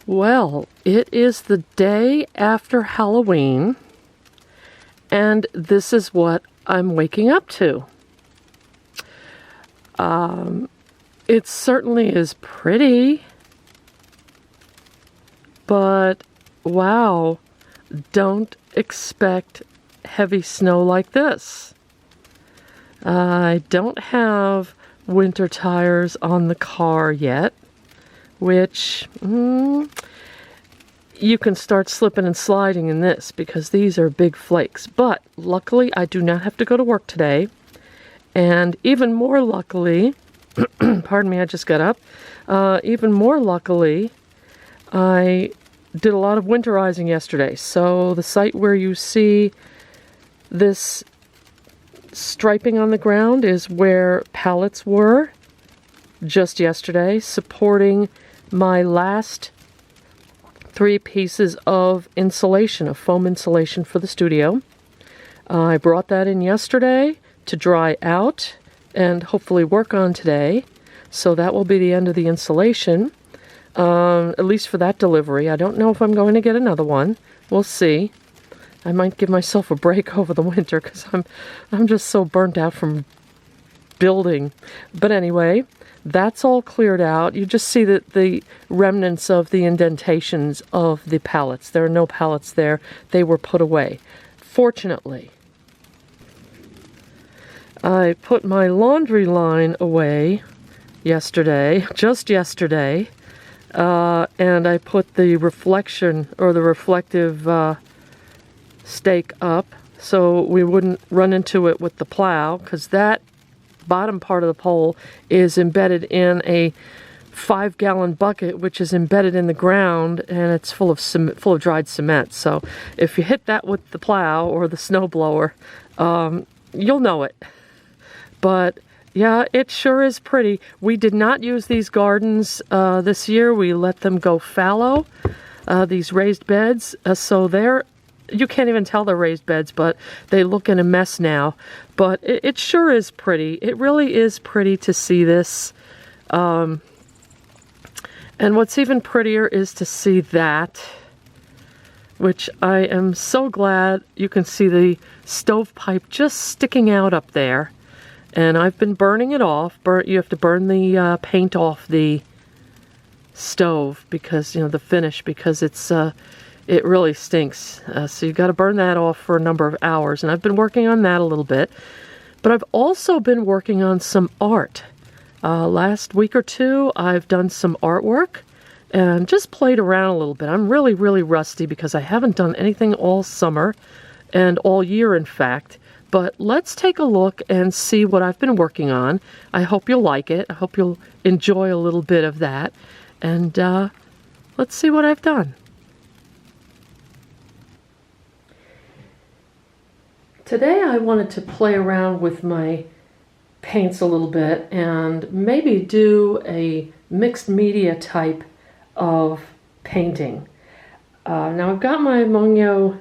Well, it is the day after Halloween, and this is what I'm waking up to. It certainly is pretty, but wow, don't expect heavy snow like this. I don't have winter tires on the car yet, which you can start slipping and sliding in this because these are big flakes. But luckily, I do not have to go to work today. And even more luckily, pardon me, I just got up. Even more luckily, I did a lot of winterizing yesterday. So the site where you see this striping on the ground is where pallets were just yesterday, supporting my last 3 pieces of insulation, of foam insulation for the studio. I brought that in yesterday to dry out and hopefully work on today. So that will be the end of the insulation, at least for that delivery. I don't know if I'm going to get another one. We'll see. I might give myself a break over the winter because I'm just so burnt out from building. But anyway, that's all cleared out. You just see the remnants of the indentations of the pallets. There are no pallets there. They were put away. Fortunately, I put my laundry line away yesterday, just yesterday, and I put the reflection or the reflective stake up so we wouldn't run into it with the plow, because that bottom part of the pole is embedded in a 5-gallon bucket, which is embedded in the ground, and it's full of cement, full of dried cement. So if you hit that with the plow or the snow blower, you'll know it. But yeah, it sure is pretty. We did not use these gardens this year. We let them go fallow, these raised beds. So you can't even tell they're raised beds, but they look in a mess now. But it sure is pretty. It really is pretty to see this. And what's even prettier is to see that, which I am so glad you can see the stovepipe just sticking out up there. And I've been burning it off. You have to burn the paint off the stove because, the finish, because it really stinks. So you've got to burn that off for a number of hours. And I've been working on that a little bit. But I've also been working on some art. Last week or two, I've done some artwork and just played around a little bit. I'm really, really rusty because I haven't done anything all summer and all year, in fact. But let's take a look and see what I've been working on. I hope you'll like it. I hope you'll enjoy a little bit of that. And let's see what I've done. Today I wanted to play around with my paints a little bit and maybe do a mixed media type of painting. Now I've got my Mungyo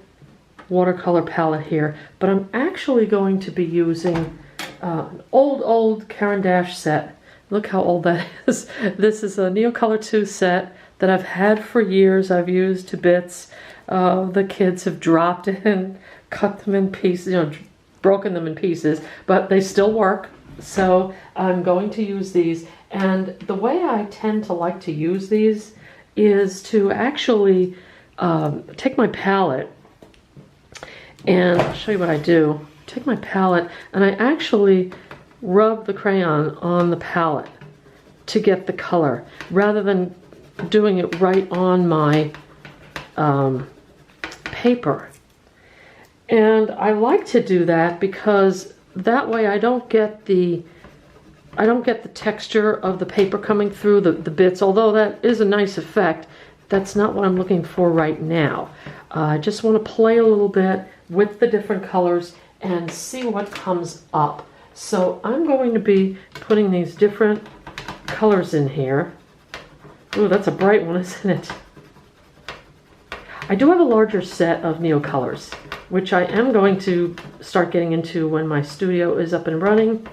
watercolor palette here, but I'm actually going to be using an old Caran d'Ache set. Look how old that is. This is a Neocolor 2 set that I've had for years. I've used to bits. The kids have dropped it and cut them in pieces, broken them in pieces, but they still work. So I'm going to use these. And the way I tend to like to use these is to actually take my palette, and I'll show you what I do. Take my palette and I actually rub the crayon on the palette to get the color, rather than doing it right on my paper. And I like to do that because that way I don't get the texture of the paper coming through the bits, although that is a nice effect. That's not what I'm looking for right now. I just want to play a little bit with the different colors and see what comes up. So I'm going to be putting these different colors in here. Ooh, that's a bright one, isn't it? I do have a larger set of Neocolors, which I am going to start getting into when my studio is up and running.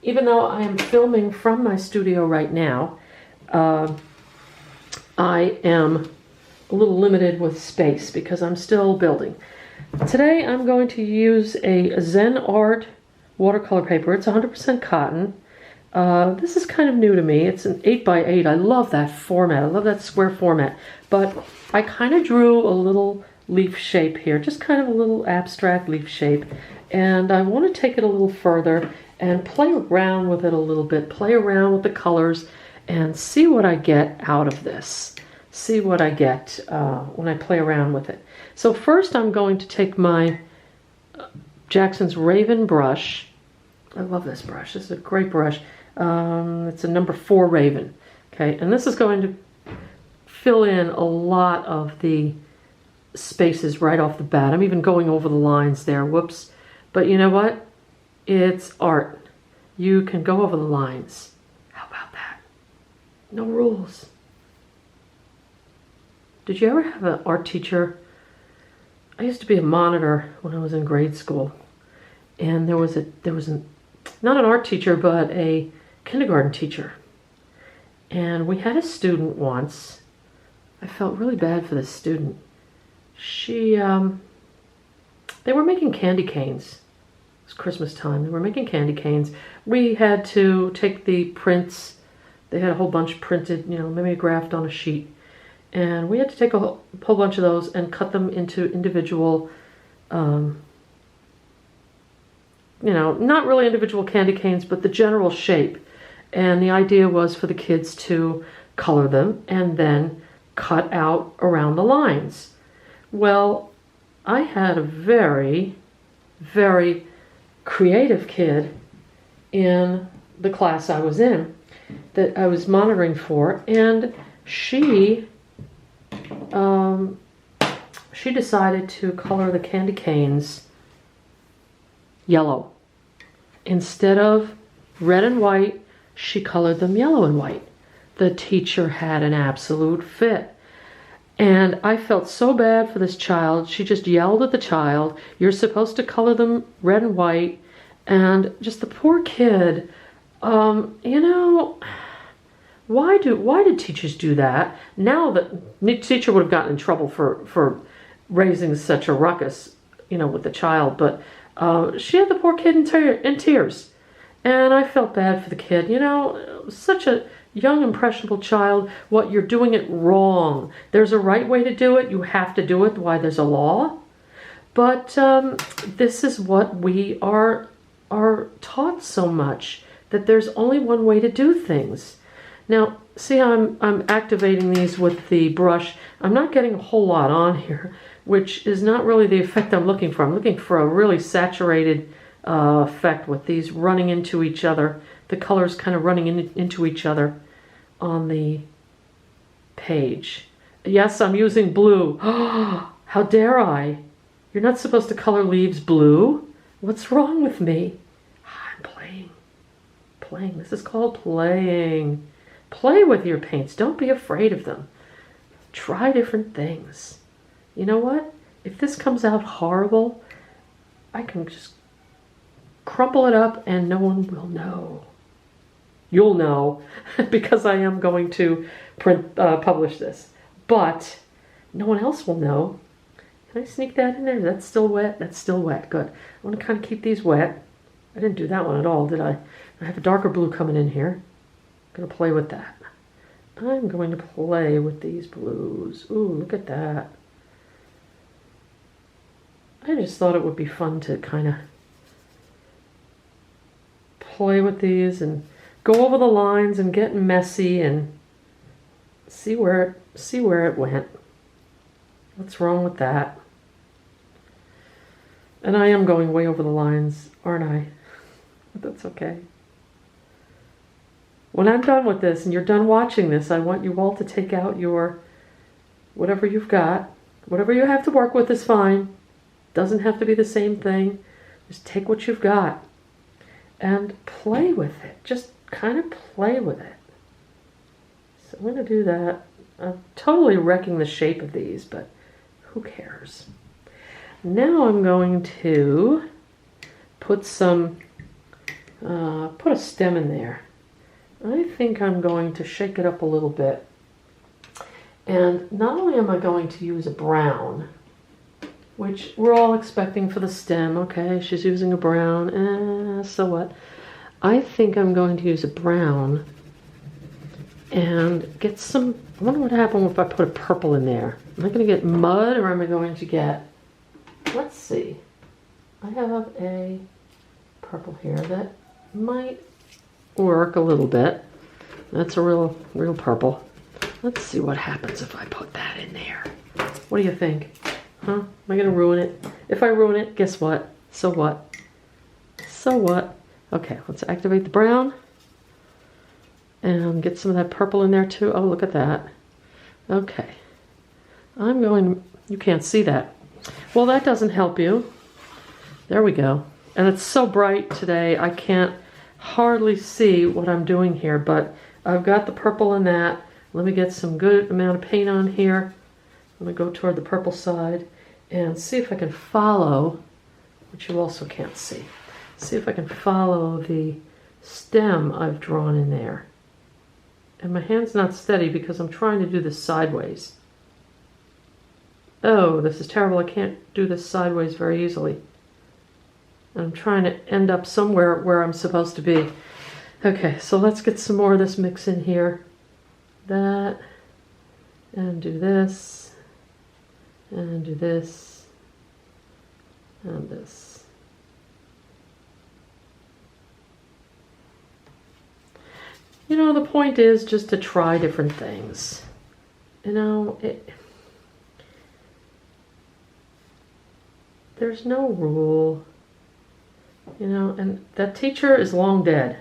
Even though I am filming from my studio right now, I am a little limited with space because I'm still building. Today I'm going to use a Zen Art watercolor paper. It's 100% cotton. This is kind of new to me. It's an 8x8. I love that format. I love that square format. But I kind of drew a little leaf shape here, just kind of a little abstract leaf shape. And I want to take it a little further and play around with it a little bit, play around with the colors and see what I get out of this. See what I get when I play around with it. So first I'm going to take my Jackson's Raven brush. I love this brush. This is a great brush. It's a number 4 Raven. Okay, and this is going to fill in a lot of the spaces right off the bat. I'm even going over the lines there. Whoops. But you know what? It's art. You can go over the lines. How about that? No rules. Did you ever have an art teacher? I used to be a monitor when I was in grade school. And there was not an art teacher, but a kindergarten teacher. And we had a student once. I felt really bad for this student. They were making candy canes. It was Christmas time. They were making candy canes. We had to take the prints. They had a whole bunch printed, mimeographed on a sheet. And we had to take a whole bunch of those and cut them into individual, not really individual candy canes, but the general shape. And the idea was for the kids to color them and then cut out around the lines. Well, I had a very, very creative kid in the class I was in that I was monitoring for, and she decided to color the candy canes yellow. Instead of red and white, she colored them yellow and white. The teacher had an absolute fit. And I felt so bad for this child. She just yelled at the child, "You're supposed to color them red and white." And just the poor kid, why did teachers do that? Now the teacher would have gotten in trouble for raising such a ruckus, with the child. But she had the poor kid in tears. And I felt bad for the kid. Such a young, impressionable child. What, you're doing it wrong. There's a right way to do it. You have to do it. Why, there's a law. But this is what we are taught so much, that there's only one way to do things. Now, see how I'm activating these with the brush. I'm not getting a whole lot on here, which is not really the effect I'm looking for. I'm looking for a really saturated effect with these running into each other. The colors kind of running into each other on the page. Yes, I'm using blue. How dare I? You're not supposed to color leaves blue. What's wrong with me? I'm playing. Playing. This is called playing. Play with your paints. Don't be afraid of them. Try different things. You know what? If this comes out horrible, I can just crumple it up and no one will know. You'll know because I am going to publish this. But no one else will know. Can I sneak that in there? That's still wet? That's still wet. Good. I want to kind of keep these wet. I didn't do that one at all, did I? I have a darker blue coming in here. I'm going to play with that. I'm going to play with these blues. Ooh, look at that. I just thought it would be fun to kind of play with these and go over the lines and get messy and see where it went. What's wrong with that? And I am going way over the lines, aren't I? But that's okay. When I'm done with this and you're done watching this, I want you all to take out your whatever you've got. Whatever you have to work with is fine. Doesn't have to be the same thing. Just take what you've got and play with it. Just kind of play with it. So I'm going to do that. I'm totally wrecking the shape of these, but who cares? Now I'm going to put put a stem in there. I think I'm going to shake it up a little bit And not only am I going to use a brown, which we're all expecting for the stem, okay, she's using a brown, so what? I think I'm going to use a brown and get some, I wonder what happened if I put a purple in there. Am I going to get mud or am I going to get, let's see, I have a purple here that might work a little bit. That's a real purple. Let's see what happens if I put that in there. What do you think? Huh? Am I going to ruin it? If I ruin it, guess what? So what? So what? Okay, let's activate the brown. And get some of that purple in there too. Oh, look at that. Okay. I'm going, you can't see that. Well, that doesn't help you. There we go. And it's so bright today, I can't hardly see what I'm doing here, but I've got the purple in that. Let me get some good amount of paint on here. I'm going to go toward the purple side and see if I can follow, which you also can't see. See if I can follow the stem I've drawn in there. And my hand's not steady because I'm trying to do this sideways. Oh, this is terrible. I can't do this sideways very easily. I'm trying to end up somewhere where I'm supposed to be. Okay, so let's get some more of this mix in here. That, and do this, and do this, and this. You know, the point is just to try different things. You know, there's no rule. You know, and that teacher is long dead.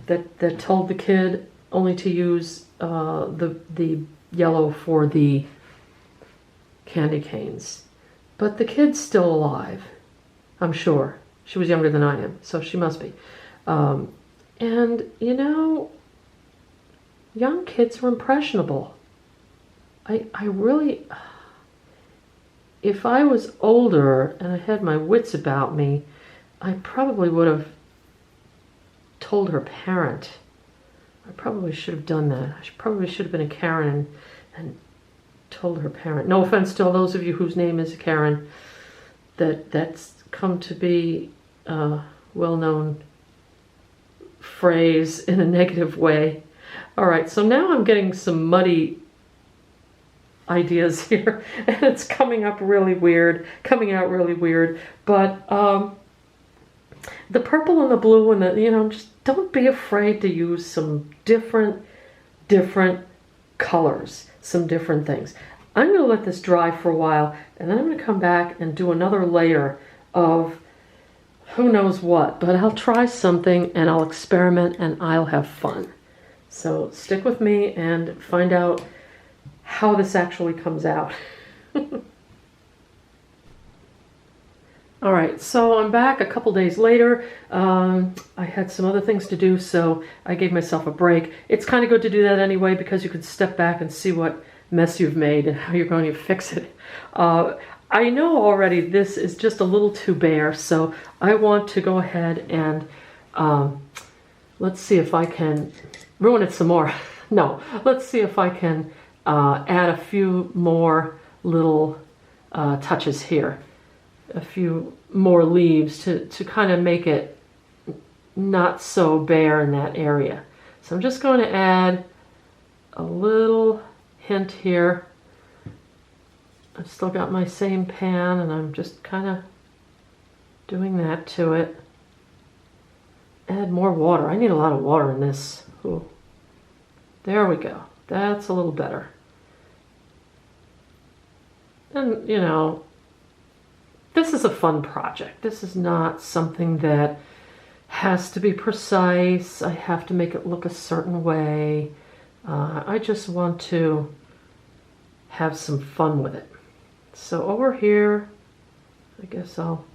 That told the kid only to use the yellow for the candy canes. But the kid's still alive, I'm sure. She was younger than I am, so she must be. And, you know, young kids are impressionable. I really, if I was older and I had my wits about me, I probably would have told her parent. I probably should have done that. I probably should have been a Karen and told her parent. No offense to all those of you whose name is Karen. That's come to be a well-known phrase in a negative way. All right, so now I'm getting some muddy ideas here, and it's coming out really weird. But the purple and the blue and the, you know, just don't be afraid to use some different colors, some different things. I'm going to let this dry for a while, and then I'm going to come back and do another layer of who knows what, but I'll try something and I'll experiment and I'll have fun. So stick with me and find out how this actually comes out. All right, so I'm back a couple days later. I had some other things to do, so I gave myself a break. It's kind of good to do that anyway because you can step back and see what mess you've made and how you're going to fix it. I know already this is just a little too bare, so I want to go ahead and let's see if I can ruin it some more. No, let's see if I can add a few more little touches here. A few more leaves to kind of make it not so bare in that area. So I'm just going to add a little hint here. I've still got my same pan and I'm just kind of doing that to it. Add more water. I need a lot of water in this. Ooh. There we go. That's a little better. And, you know, this is a fun project. This is not something that has to be precise. I have to make it look a certain way. I just want to have some fun with it. So over here, I guess I'll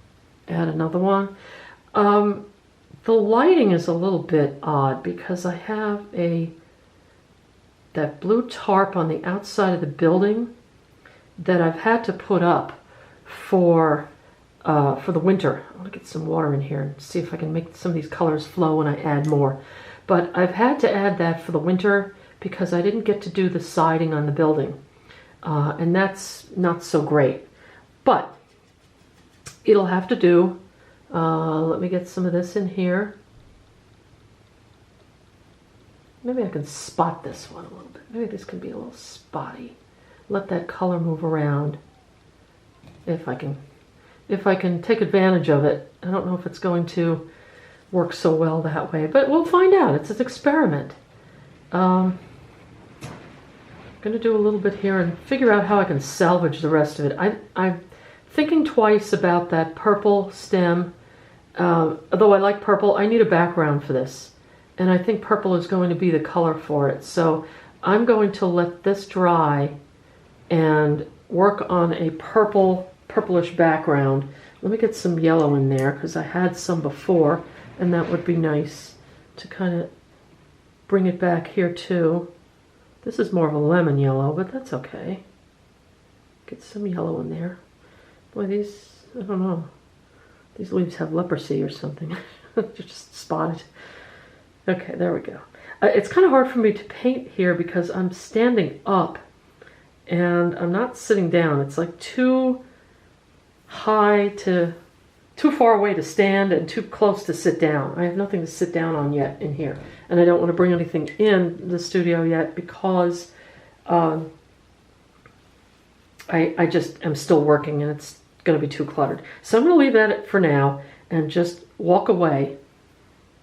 add another one. The lighting is a little bit odd because I have that blue tarp on the outside of the building that I've had to put up for the winter. I want to get some water in here and see if I can make some of these colors flow when I add more. But I've had to add that for the winter because I didn't get to do the siding on the building. And that's not so great. But it'll have to do. Let me get some of this in here. Maybe I can spot this one a little bit. Maybe this can be a little spotty. Let that color move around. If I can take advantage of it. I don't know if it's going to work so well that way, but we'll find out. It's an experiment. I'm going to do a little bit here and figure out how I can salvage the rest of it. I'm thinking twice about that purple stem. Although I like purple, I need a background for this. And I think purple is going to be the color for it. So I'm going to let this dry and work on a purplish background. Let me get some yellow in there because I had some before, and that would be nice to kind of bring it back here too. This is more of a lemon yellow, but that's okay. Get some yellow in there. Boy, these, I don't know. These leaves have leprosy or something. They're just spotted. Okay, there we go. It's kind of hard for me to paint here because I'm standing up and I'm not sitting down. It's like too far away to stand and too close to sit down. I have nothing to sit down on yet in here. And I don't want to bring anything in the studio yet because I just am still working and it's going to be too cluttered. So I'm going to leave that for now and just walk away.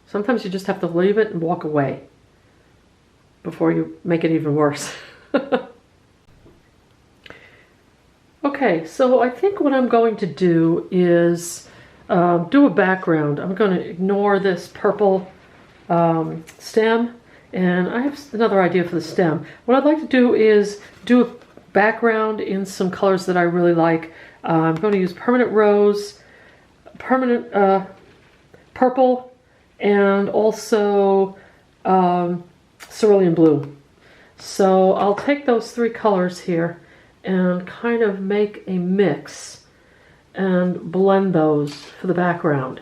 Sometimes you just have to leave it and walk away before you make it even worse. Okay, so I think what I'm going to do is do a background. I'm going to ignore this purple stem, and I have another idea for the stem. What I'd like to do is do a background in some colors that I really like. I'm going to use permanent rose, permanent purple, and also cerulean blue. So I'll take those three colors here and kind of make a mix and blend those for the background.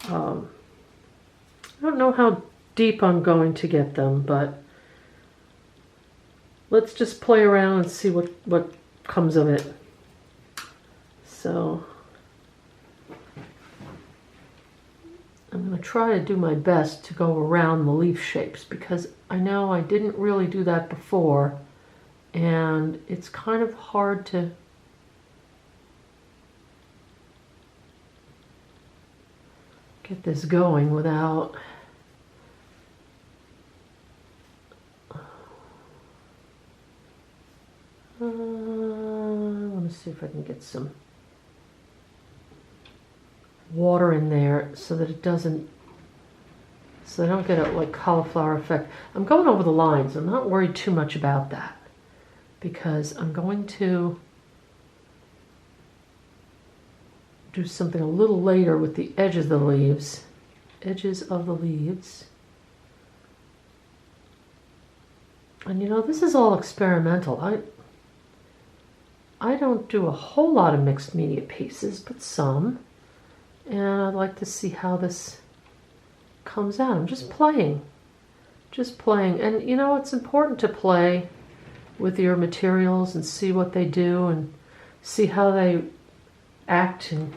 I don't know how deep I'm going to get them, but let's just play around and see what comes of it. So I'm going to try to do my best to go around the leaf shapes because I know I didn't really do that before and it's kind of hard to get this going without I want to see if I can get some water in there so that it doesn't, so I don't get a like cauliflower effect. I'm going over the lines. I'm not worried too much about that because I'm going to do something a little later with the edges of the leaves. And you know, this is all experimental. I don't do a whole lot of mixed media pieces, but some. And I'd like to see how this comes out. I'm just playing. And you know, it's important to play with your materials and see what they do and see how they act and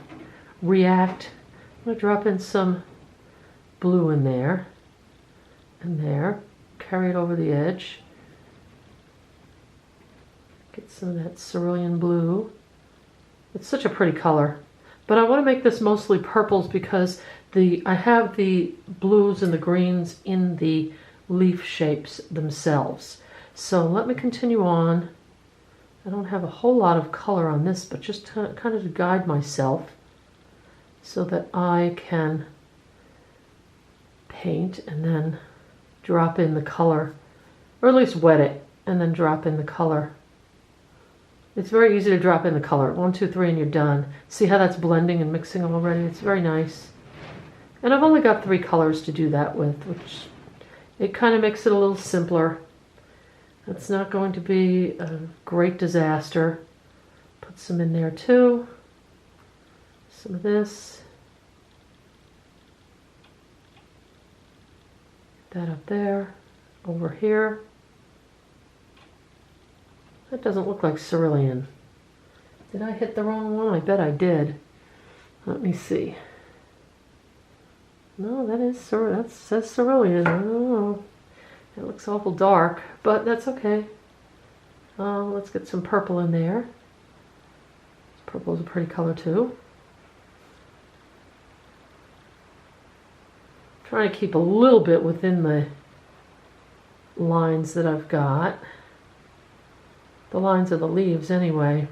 react. I'm going to drop in some blue in there and there. Carry it over the edge. Get some of that cerulean blue. It's such a pretty color. But I want to make this mostly purples because I have the blues and the greens in the leaf shapes themselves. So let me continue on. I don't have a whole lot of color on this, but just kind of to guide myself so that I can paint and then drop in the color, or at least wet it and then drop in the color. It's very easy to drop in the color. 1, 2, 3, and you're done. See how that's blending and mixing already? It's very nice. And I've only got 3 colors to do that with, which it kind of makes it a little simpler. It's not going to be a great disaster. Put some in there too. Some of this. That up there. Over here. That doesn't look like cerulean. Did I hit the wrong one? I bet I did. Let me see. No, that says cerulean. I don't know. It looks awful dark, but that's okay. Let's get some purple in there. Purple is a pretty color too. Trying to keep a little bit within the lines that I've got. The lines of the leaves anyway.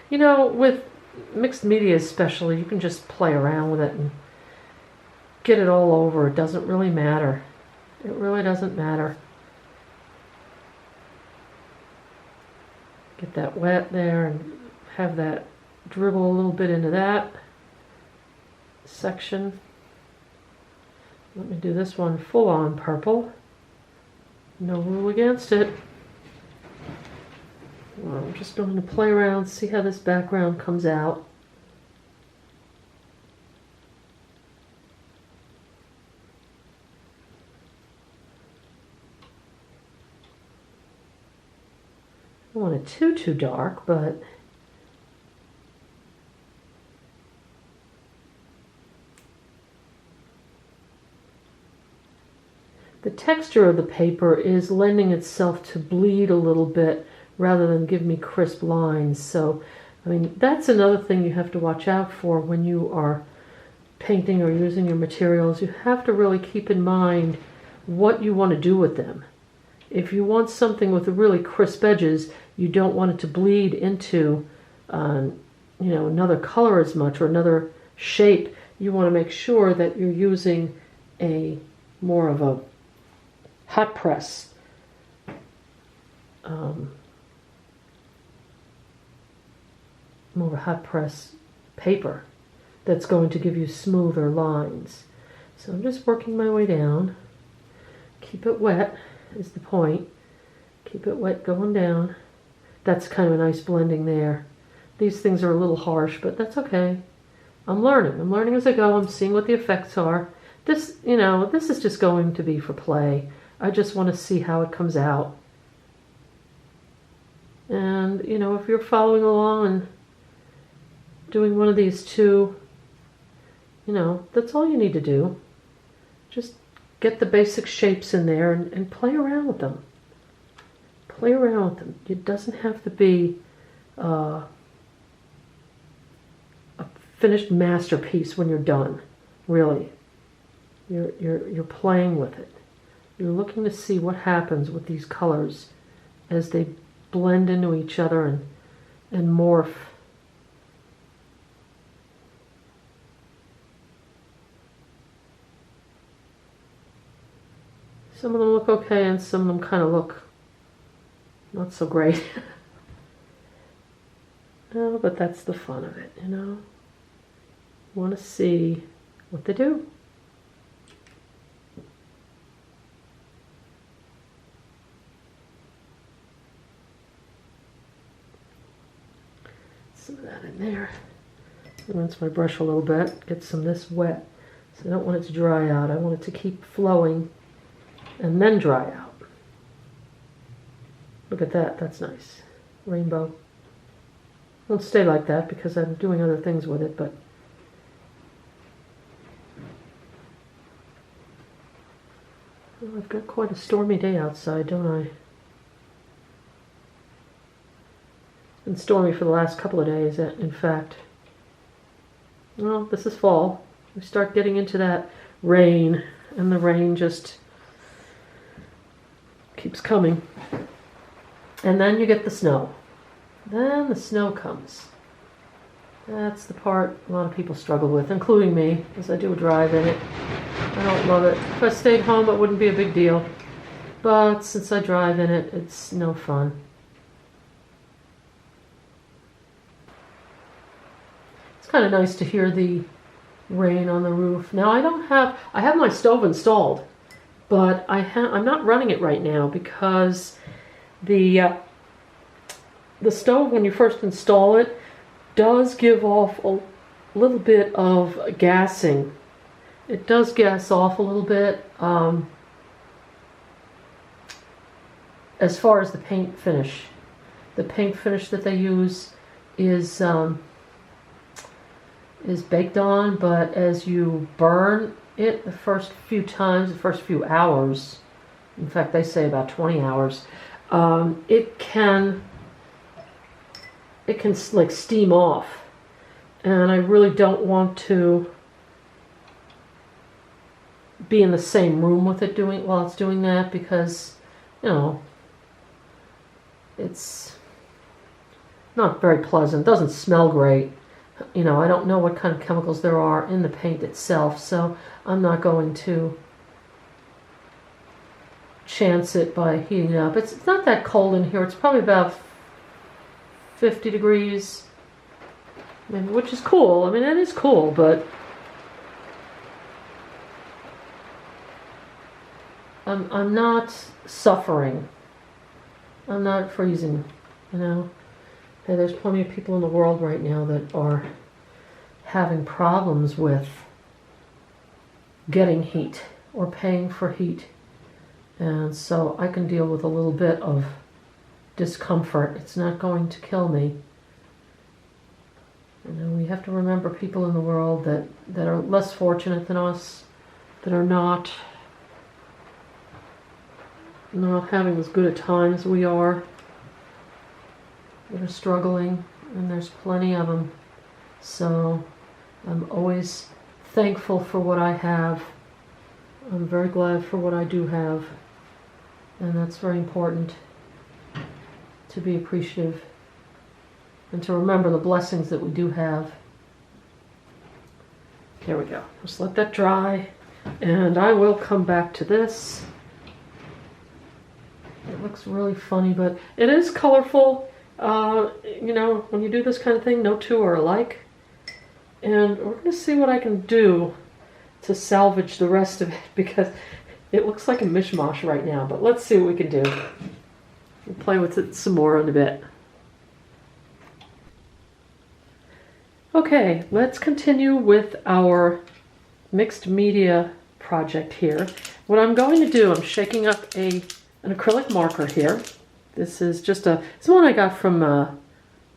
You know, with mixed media especially, you can just play around with it and get it all over. It doesn't really matter. It really doesn't matter. Get that wet there and have that dribble a little bit into that section. Let me do this one full on purple. No rule against it. Well, I'm just going to play around, see how this background comes out. I don't want it too dark, but the texture of the paper is lending itself to bleed a little bit rather than give me crisp lines. So, I mean, that's another thing you have to watch out for when you are painting or using your materials. You have to really keep in mind what you want to do with them. If you want something with really crisp edges, you don't want it to bleed into another color as much or another shape. You want to make sure that you're using more of a hot press paper that's going to give you smoother lines. So I'm just working my way down. Keep it wet is the point. Keep it wet going down. That's kind of a nice blending there. These things are a little harsh, but that's okay. I'm learning. I'm learning as I go. I'm seeing what the effects are. This is just going to be for play. I just want to see how it comes out. And, if you're following along and doing one of these two, that's all you need to do. Just get the basic shapes in there and play around with them. Play around with them. It doesn't have to be a finished masterpiece when you're done, really. You're playing with it. You're looking to see what happens with these colors as they blend into each other and morph. Some of them look okay and some of them kind of look not so great. No, but that's the fun of it, Want to see what they do. Some of that in there. Rinse my brush a little bit, get some of this wet. So I don't want it to dry out. I want it to keep flowing and then dry out. Look at that, that's nice. Rainbow. Won't stay like that because I'm doing other things with it, but well, I've got quite a stormy day outside, don't I? It's been stormy for the last couple of days, in fact. Well, this is fall. We start getting into that rain, and the rain just keeps coming. And then you get the snow. Then the snow comes. That's the part a lot of people struggle with, including me, because I do drive in it. I don't love it. If I stayed home, it wouldn't be a big deal. But since I drive in it, it's no fun. It's kind of nice to hear the rain on the roof. Now I have my stove installed, but I'm not running it right now because the stove, when you first install it, does give off a little bit of gassing. It does gas off a little bit as far as the paint finish. the paint finish that they use is baked on, but as you burn it the first few times, the first few hours, in fact they say about 20 hours, it can like steam off, and I really don't want to be in the same room with it while it's doing that, because it's not very pleasant. It doesn't smell great. I don't know what kind of chemicals there are in the paint itself, so I'm not going to chance it by heating it up. It's not that cold in here. It's probably about 50 degrees, which is cool. I mean, that is cool, but I'm not suffering. I'm not freezing, Hey, there's plenty of people in the world right now that are having problems with getting heat or paying for heat. And so I can deal with a little bit of discomfort. It's not going to kill me. We have to remember people in the world that are less fortunate than us, that are not having as good a time as we are, that are struggling, and there's plenty of them. So I'm always thankful for what I have. I'm very glad for what I do have, and that's very important, to be appreciative and to remember the blessings that we do have. There we go. Just let that dry, and I will come back to this. It looks really funny, but it is colorful. When you do this kind of thing, no two are alike. And we're going to see what I can do to salvage the rest of it, because it looks like a mishmash right now. But let's see what we can do. We'll play with it some more in a bit. Okay, let's continue with our mixed media project here. What I'm going to do, I'm shaking up an acrylic marker here. This is just it's one I got from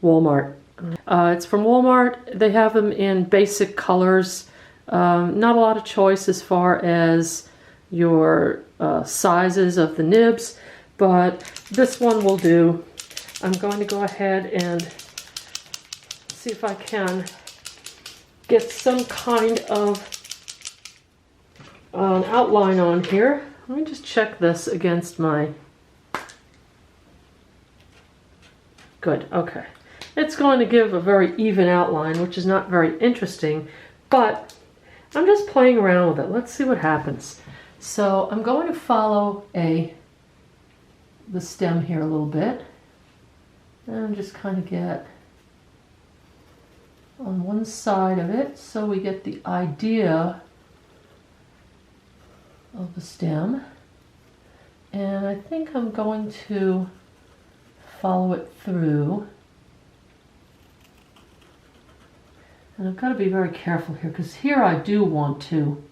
Walmart. It's from Walmart. They have them in basic colors. Not a lot of choice as far as your sizes of the nibs, but this one will do. I'm going to go ahead and see if I can get some kind of an outline on here. Let me just check this against my... Good, okay. It's going to give a very even outline, which is not very interesting, but I'm just playing around with it. Let's see what happens. So I'm going to follow the stem here a little bit, and just kind of get on one side of it so we get the idea of the stem. And I think I'm going to follow it through. And I've got to be very careful here, because here I do want to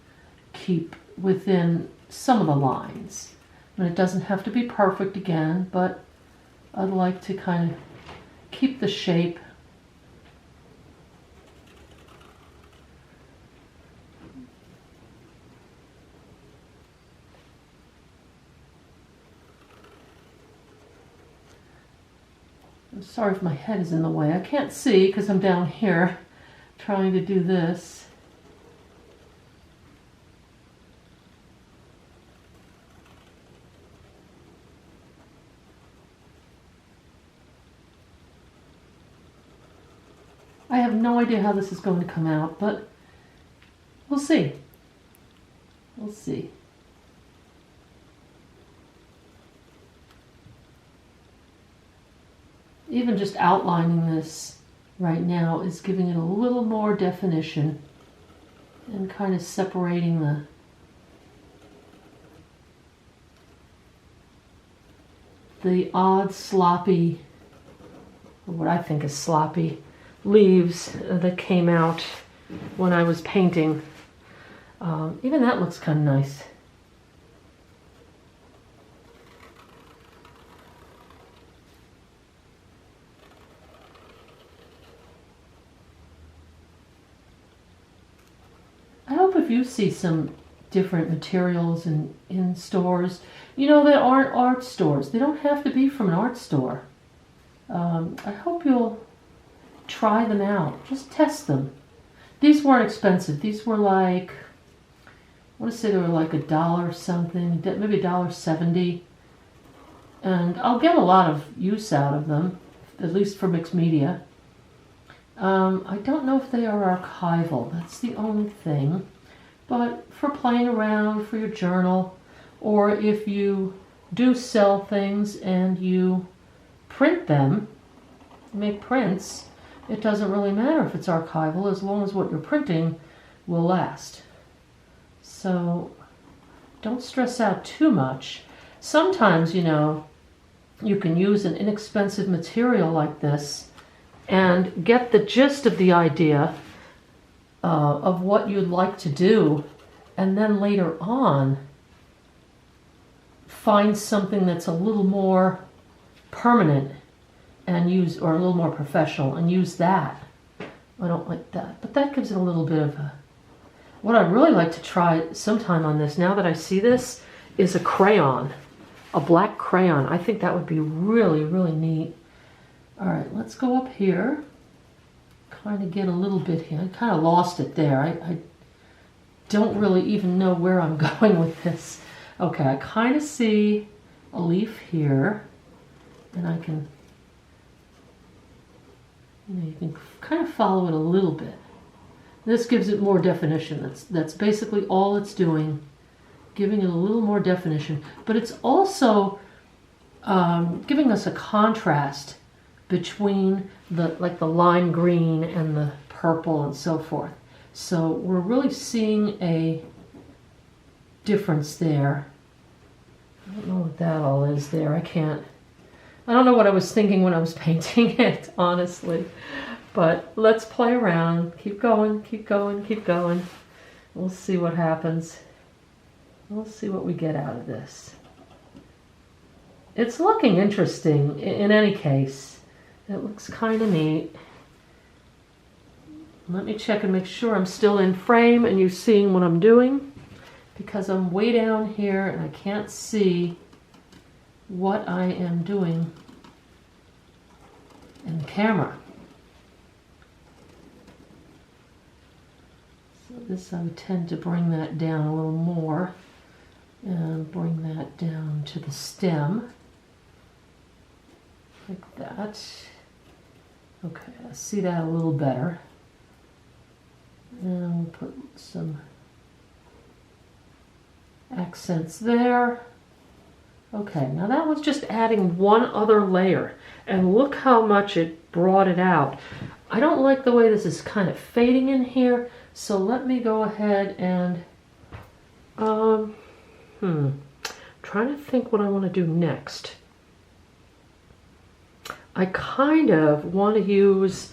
keep within some of the lines. And it doesn't have to be perfect again, but I'd like to kind of keep the shape. I'm sorry if my head is in the way. I can't see because I'm down here trying to do this. I have no idea how this is going to come out, but we'll see. We'll see. Even just outlining this right now is giving it a little more definition and kind of separating the odd sloppy, or what I think is sloppy, leaves that came out when I was painting. Even that looks kind of nice. if you see some different materials in stores, you know, that aren't art stores. They don't have to be from an art store. I hope you'll try them out. Just test them. These weren't expensive. These were like, I want to say they were like $1 something, maybe $1.70. And I'll get a lot of use out of them, at least for mixed media. I don't know if they are archival. That's the only thing. But for playing around, for your journal, or if you do sell things and you print them, make prints, it doesn't really matter if it's archival as long as what you're printing will last. So don't stress out too much. Sometimes, you know, you can use an inexpensive material like this and get the gist of the idea of what you'd like to do, and then later on find something that's a little more permanent and use, or a little more professional, and use that. I don't like that, but that gives it a little bit of a... What I'd really like to try sometime on this, now that I see this, is a crayon. A black crayon. I think that would be really, really neat. All right, let's go up here. Kind of get a little bit here. I kind of lost it there. I don't really even know where I'm going with this. Okay, I kind of see a leaf here, and I can, you know, you can kind of follow it a little bit. This gives it more definition. That's basically all it's doing, giving it a little more definition. But it's also giving us a contrast between the lime green and the purple and so forth. So we're really seeing a difference there. I don't know what that all is there. I don't know what I was thinking when I was painting it, honestly. But let's play around. Keep going, keep going, keep going. We'll see what happens. We'll see what we get out of this. It's looking interesting in any case. It looks kind of neat. Let me check and make sure I'm still in frame and you're seeing what I'm doing, because I'm way down here and I can't see what I am doing in the camera. So this, I would tend to bring that down a little more and bring that down to the stem like that. Okay, I see that a little better. And we'll put some accents there. Okay, now that was just adding one other layer, and look how much it brought it out. I don't like the way this is kind of fading in here, so let me go ahead and trying to think what I want to do next. I kind of want to use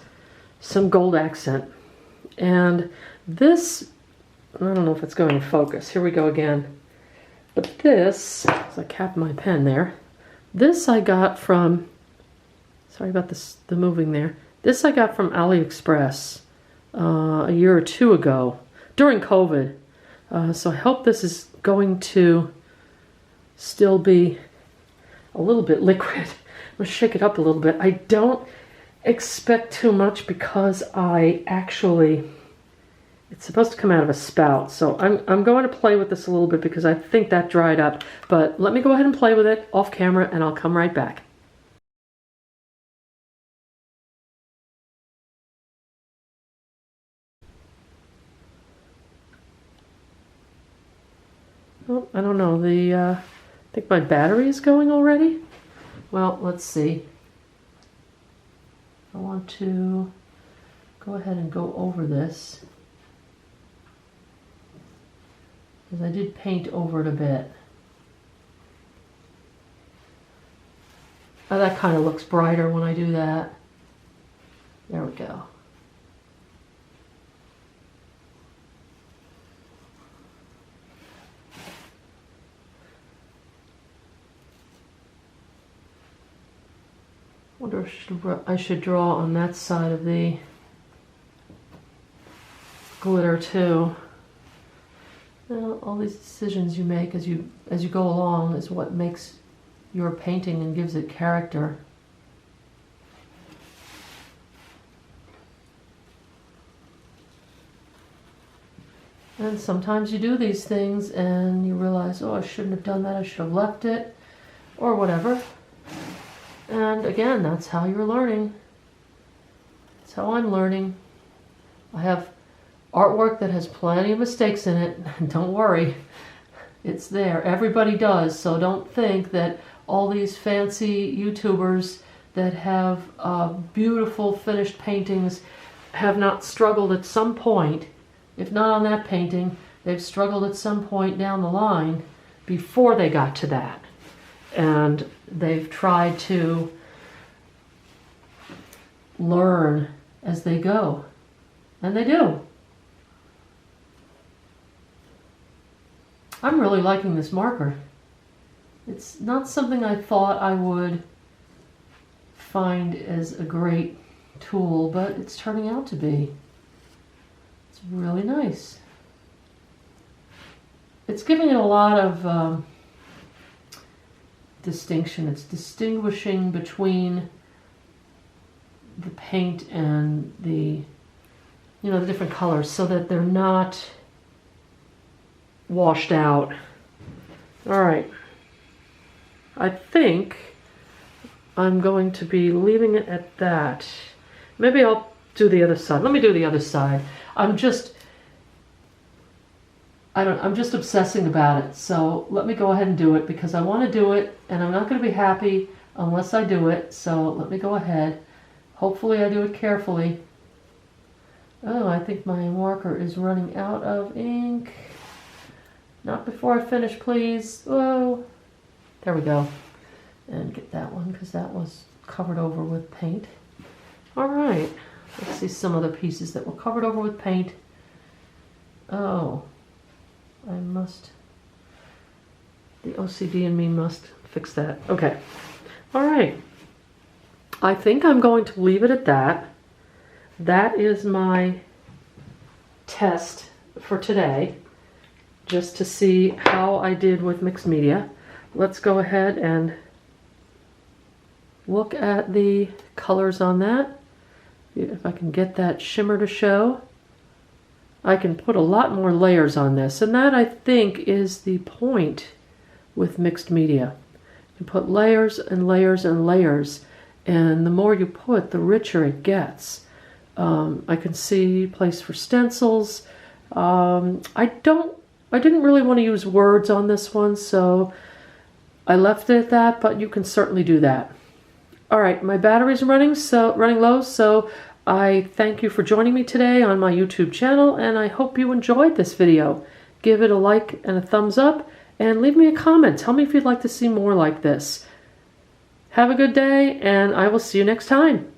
some gold accent, and this, I don't know if it's going to focus. Here we go again. But this, as I capped my pen there, this I got from, sorry about this, the moving there. This I got from AliExpress a year or two ago during COVID. So I hope this is going to still be a little bit liquid. I'm going to shake it up a little bit. I don't expect too much because it's supposed to come out of a spout. So I'm going to play with this a little bit because I think that dried up. But let me go ahead and play with it off camera and I'll come right back. Oh, I don't know. I think my battery is going already. Well, let's see. I want to go ahead and go over this, because I did paint over it a bit. Oh, that kind of looks brighter when I do that. There we go. Wonder if I should draw on that side of the glitter too. Well, all these decisions you make as you go along is what makes your painting and gives it character. And sometimes you do these things and you realize, oh, I shouldn't have done that, I should have left it, or whatever. And again, that's how you're learning. That's how I'm learning. I have artwork that has plenty of mistakes in it. Don't worry, it's there. Everybody does, so don't think that all these fancy YouTubers that have beautiful finished paintings have not struggled at some point. If not on that painting, they've struggled at some point down the line before they got to that. And they've tried to learn as they go. And they do. I'm really liking this marker. It's not something I thought I would find as a great tool, but it's turning out to be. It's really nice. It's giving it a lot of distinction. It's distinguishing between the paint and the, you know, the different colors so that they're not washed out. All right. I think I'm going to be leaving it at that. Maybe I'll do the other side. Let me do the other side. I'm just obsessing about it. So let me go ahead and do it because I want to do it and I'm not going to be happy unless I do it. So let me go ahead. Hopefully I do it carefully. Oh, I think my marker is running out of ink. Not before I finish, please. Whoa. There we go. And get that one because that was covered over with paint. All right. Let's see some other pieces that were covered over with paint. Oh, the OCD in me must fix that. Okay. All right. I think I'm going to leave it at that. That is my test for today, just to see how I did with mixed media. Let's go ahead and look at the colors on that. If I can get that shimmer to show. I can put a lot more layers on this, and that I think is the point with mixed media. You put layers and layers and layers, and the more you put, the richer it gets. I can see place for stencils. I didn't really want to use words on this one, so I left it at that, but you can certainly do that. All right, my battery's running low, so I thank you for joining me today on my YouTube channel, and I hope you enjoyed this video. Give it a like and a thumbs up, and leave me a comment. Tell me if you'd like to see more like this. Have a good day, and I will see you next time.